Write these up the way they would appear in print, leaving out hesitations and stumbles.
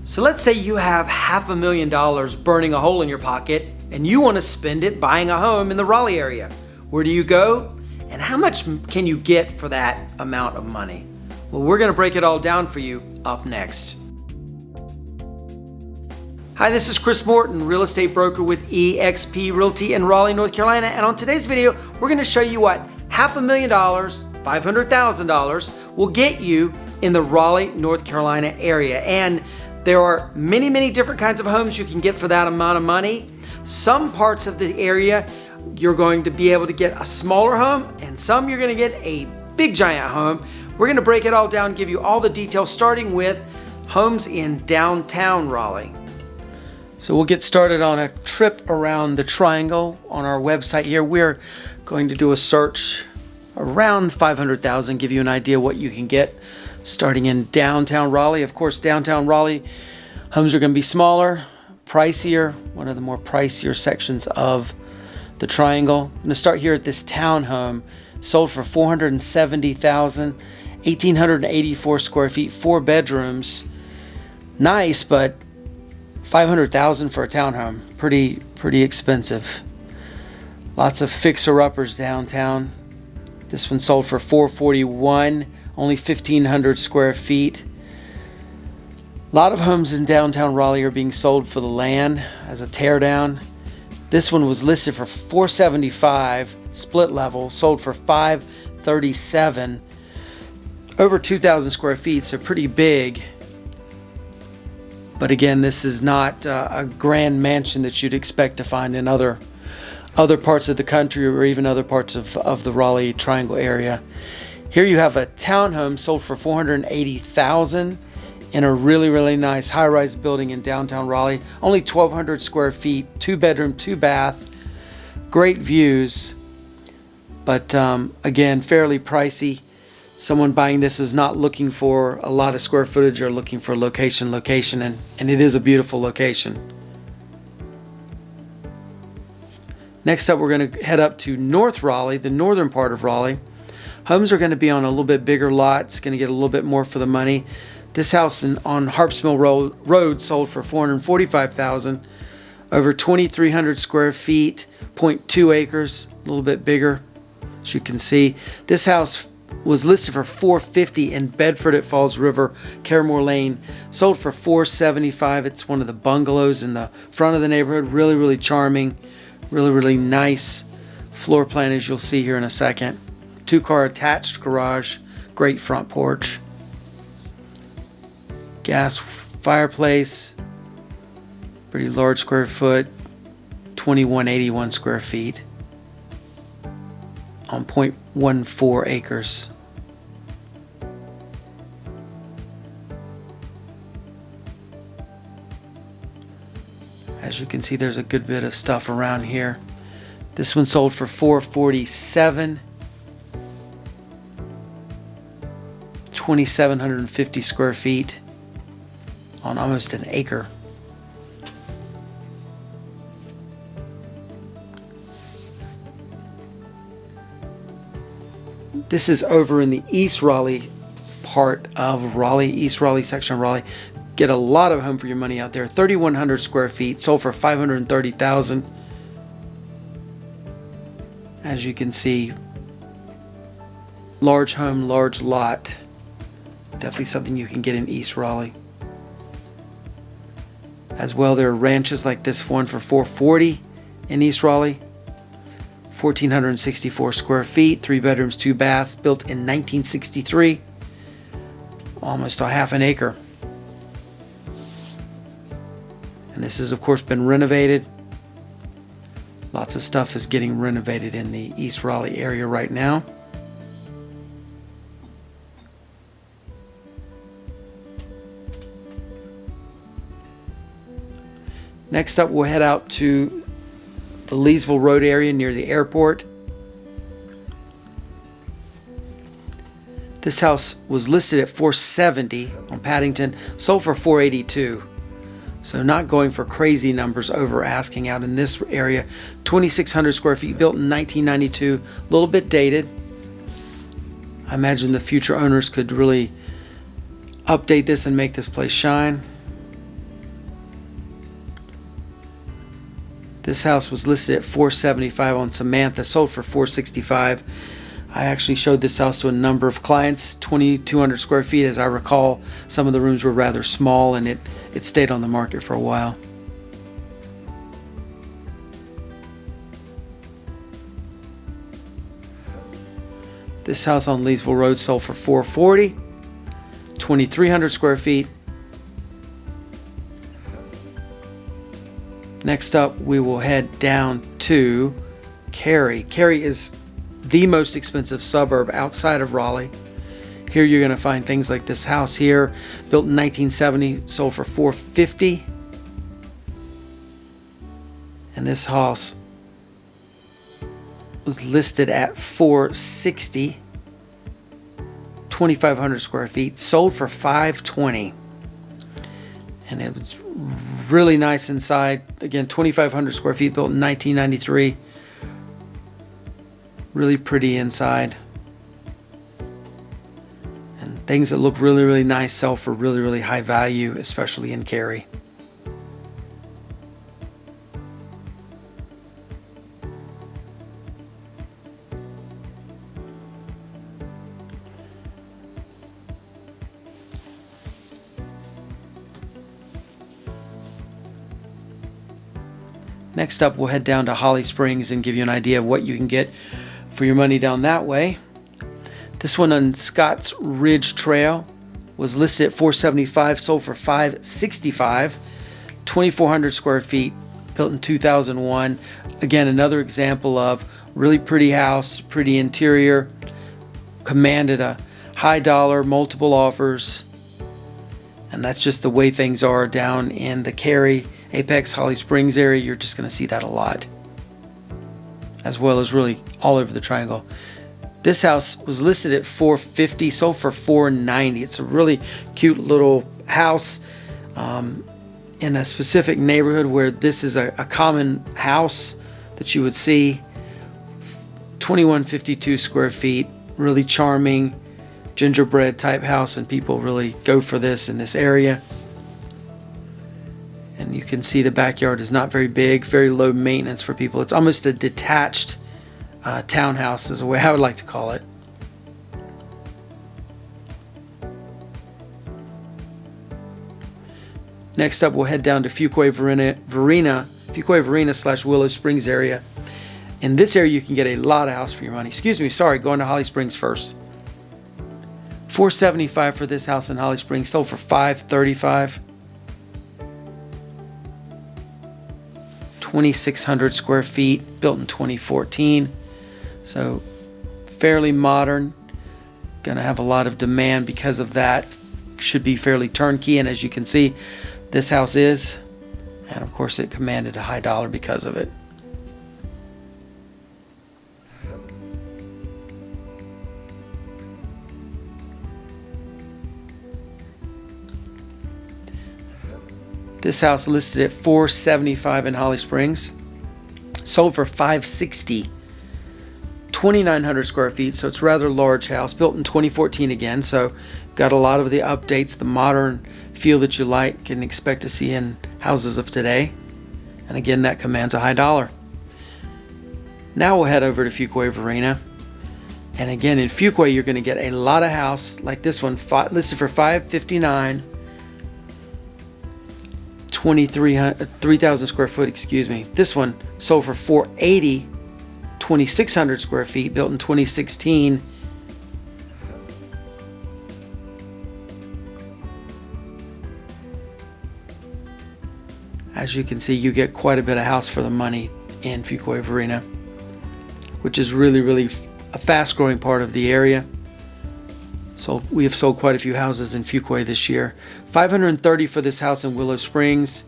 So let's say you have $500,000 burning a hole in your pocket and you want to spend it buying a home in the Raleigh area. Where do you go? And how much can you get for that amount of money? Well, we're going to break it all down for you up next. Hi, this is Chris Morton, real estate broker with eXp Realty in Raleigh, North Carolina. And on today's video, we're going to show you what $500,000, $500,000 will get you in the Raleigh, North Carolina area. And there are many, many different kinds of homes you can get for that amount of money. Some parts of the area, you're going to be able to get a smaller home, and some you're going to get a big giant home. We're going to break it all down, give you all the details, starting with homes in downtown Raleigh. So we'll get started on a trip around the triangle on our website here. We're going to do a search around 500,000, give you an idea what you can get starting in downtown Raleigh. Of course, downtown Raleigh homes are going to be smaller, pricier, one of the more pricier sections of the triangle. I'm going to start here at this townhome, sold for $470,000, 1,884 square feet, 4 bedrooms. Nice, but $500,000 for a townhome, pretty expensive. Lots of fixer-uppers downtown. This one sold for $441,000, only 1,500 square feet. A lot of homes in downtown Raleigh are being sold for the land as a teardown. This one was listed for $475,000, split level, sold for $537,000, over 2,000 square feet, so pretty big. But again, this is not a grand mansion that you'd expect to find in other parts of the country or even other parts of the Raleigh Triangle area. Here you have a townhome sold for $480,000 in a really nice high-rise building in downtown Raleigh. Only 1,200 square feet, 2-bedroom, 2-bath, great views, but again, fairly pricey. Someone buying this is not looking for a lot of square footage or looking for location, and it is a beautiful location. Next up, we're going to head up to North Raleigh, the northern part of Raleigh. Homes are going to be on a little bit bigger lot. It's going to get a little bit more for the money. This house on Harps Mill Road sold for $445,000, over 2,300 square feet, 0.2 acres, a little bit bigger, as you can see. This house was listed for $450,000 in Bedford at Falls River, Caremore Lane, sold for $475,000. It's one of the bungalows in the front of the neighborhood. Really charming, really nice floor plan, as you'll see here in a second. 2-car attached garage, great front porch, gas fireplace, pretty large square foot, 2,181 square feet on 0.14 acres. As you can see, there's a good bit of stuff around here. This one sold for $447,000, 2,750 square feet on almost an acre. This is over in the East Raleigh part of Raleigh, East Raleigh section of Raleigh. Get a lot of home for your money out there. 3,100 square feet, sold for $530,000. As you can see, large home, large lot. Definitely something you can get in East Raleigh. As well, there are ranches like this one for $440,000 in East Raleigh. 1,464 square feet, 3 bedrooms, 2 baths, built in 1963. Almost a half an acre. And this has, of course, been renovated. Lots of stuff is getting renovated in the East Raleigh area right now. Next up, we'll head out to the Leesville Road area near the airport. This house was listed at $470,000 on Paddington, sold for $482,000. So not going for crazy numbers over asking out in this area. 2,600 square feet, built in 1992, a little bit dated. I imagine the future owners could really update this and make this place shine. This house was listed at $475 on Samantha, sold for $465. I actually showed this house to a number of clients, 2,200 square feet. As I recall, some of the rooms were rather small, and it stayed on the market for a while. This house on Leesville Road sold for $440, 2,300 square feet. Next up, we will head down to Cary. Cary is the most expensive suburb outside of Raleigh. Here you're going to find things like this house here, built in 1970, sold for $450. And this house was listed at $460, 2,500 square feet, sold for $520. And it was really nice inside. Again, 2,500 square feet, built in 1993. Really pretty inside. And things that look really, really nice sell for really, really high value, especially in Cary. Next up, we'll head down to Holly Springs and give you an idea of what you can get for your money down that way. This one on Scotts Ridge Trail was listed at $475, sold for $565, 2,400 square feet, built in 2001. Again, another example of really pretty house, pretty interior, commanded a high dollar, multiple offers, and that's just the way things are down in the Cary, Apex, Holly Springs area. You're just going to see that a lot, as well as really all over the triangle. This house was listed at $450, sold for $490. It's a really cute little house in a specific neighborhood where this is a common house that you would see. 2,152 square feet, really charming gingerbread type house, and people really go for this in this area. And you can see the backyard is not very big, very low maintenance for people. It's almost a detached townhouse is the way I would like to call it. Next up, we'll head down to Fuquay-Varina / Willow Springs area. In this area, you can get a lot of house for your money. Going to Holly Springs first. $475 for this house in Holly Springs, sold for $535. 2,600 square feet, built in 2014. So fairly modern. Gonna have a lot of demand because of that. Should be fairly turnkey, and as you can see, this house is, and of course it commanded a high dollar because of it. This house listed at $475 in Holly Springs, sold for $560, 2,900 square feet, so it's a rather large house, built in 2014 again, so got a lot of the updates, the modern feel that you like and expect to see in houses of today. And again, that commands a high dollar. Now we'll head over to Fuquay-Varina. And again, in Fuquay, you're going to get a lot of house like this one, listed for $559. 3,000 square foot, excuse me. This one sold for $480, 2,600 square feet, built in 2016. As you can see, you get quite a bit of house for the money in Fuquay-Varina, which is really, really a fast growing part of the area. So we have sold quite a few houses in Fuquay this year. $530 for this house in Willow Springs.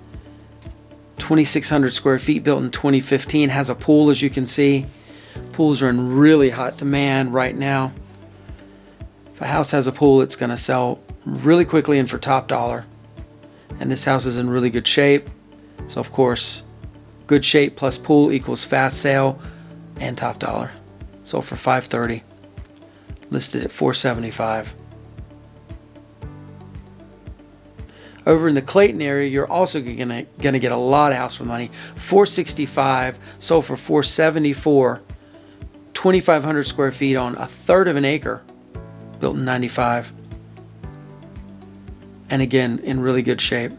2,600 square feet, built in 2015. Has a pool, as you can see. Pools are in really hot demand right now. If a house has a pool, it's going to sell really quickly and for top dollar. And this house is in really good shape. So of course, good shape plus pool equals fast sale and top dollar. Sold for $530. Listed at $475. Over in the Clayton area, you're also gonna get a lot of house for money. 465 sold for 474. 2,500 square feet on a third of an acre, built in 95. And again, in really good shape.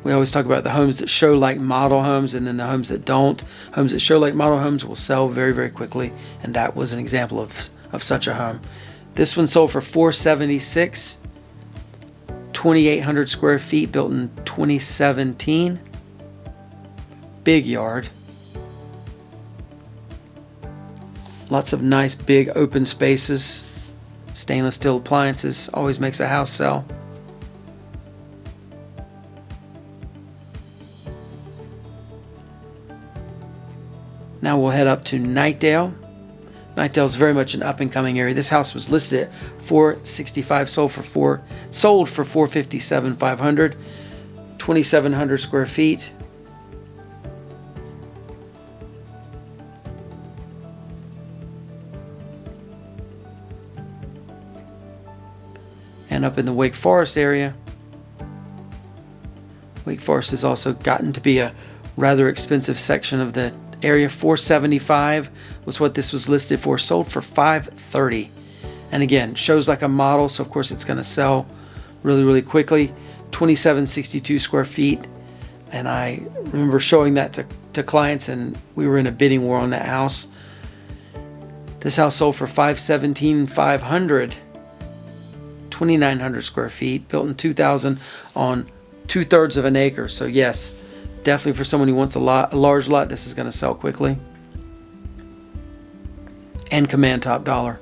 We always talk about the homes that show like model homes and then the homes that don't. Homes that show like model homes will sell very, very quickly. And that was an example of such a home. This one sold for 476, 2,800 square feet, built in 2017. Big yard. Lots of nice big open spaces. Stainless steel appliances always makes a house sell. Now we'll head up to Knightdale. Knightdale is very much an up and coming area. This house was listed at 465, sold for 457,500, 2,700 square feet. And up in the Wake Forest area, Wake Forest has also gotten to be a rather expensive section of the area. 475 was what this was listed for, sold for 530. And again, shows like a model, so of course it's going to sell really, really quickly. 2,762 square feet. And I remember showing that to clients, and we were in a bidding war on that house. This house sold for 517,500. 2,900 square feet, built in 2000 on 2/3 of an acre. So yes, definitely for someone who wants a large lot, this is going to sell quickly and command top dollar.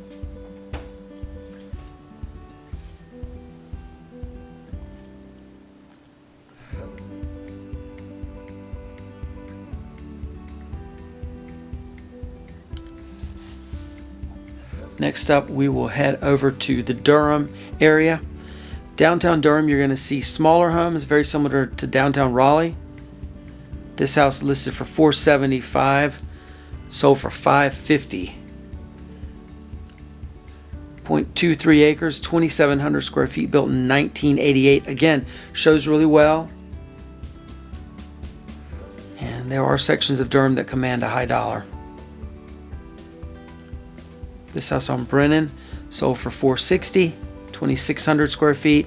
Next up, we will head over to the Durham area. Downtown Durham, you're going to see smaller homes, very similar to downtown Raleigh. This house listed for 475, sold for 550. 0.23 acres, 2,700 square feet, built in 1988. Again, shows really well. And there are sections of Durham that command a high dollar. This house on Brennan sold for 460, 2,600 square feet.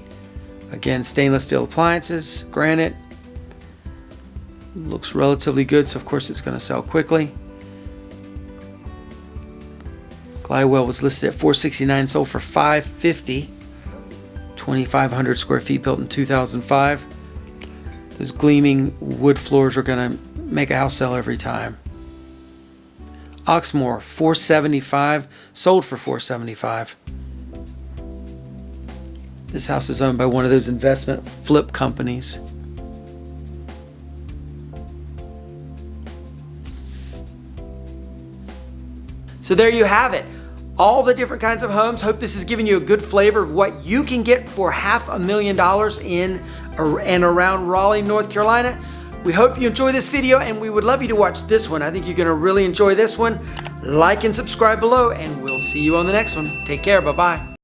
Again, stainless steel appliances, granite. Looks relatively good, so of course it's going to sell quickly. Glidewell was listed at 469, sold for 550. 2,500 square feet, built in 2005. Those gleaming wood floors are going to make a house sell every time. Oxmoor, 475, sold for 475. This house is owned by one of those investment flip companies. So there you have it. All the different kinds of homes. Hope this has given you a good flavor of what you can get for $500,000 in and around Raleigh, North Carolina. We hope you enjoy this video, and we would love you to watch this one. I think you're going to really enjoy this one. Like and subscribe below, and we'll see you on the next one. Take care. Bye-bye.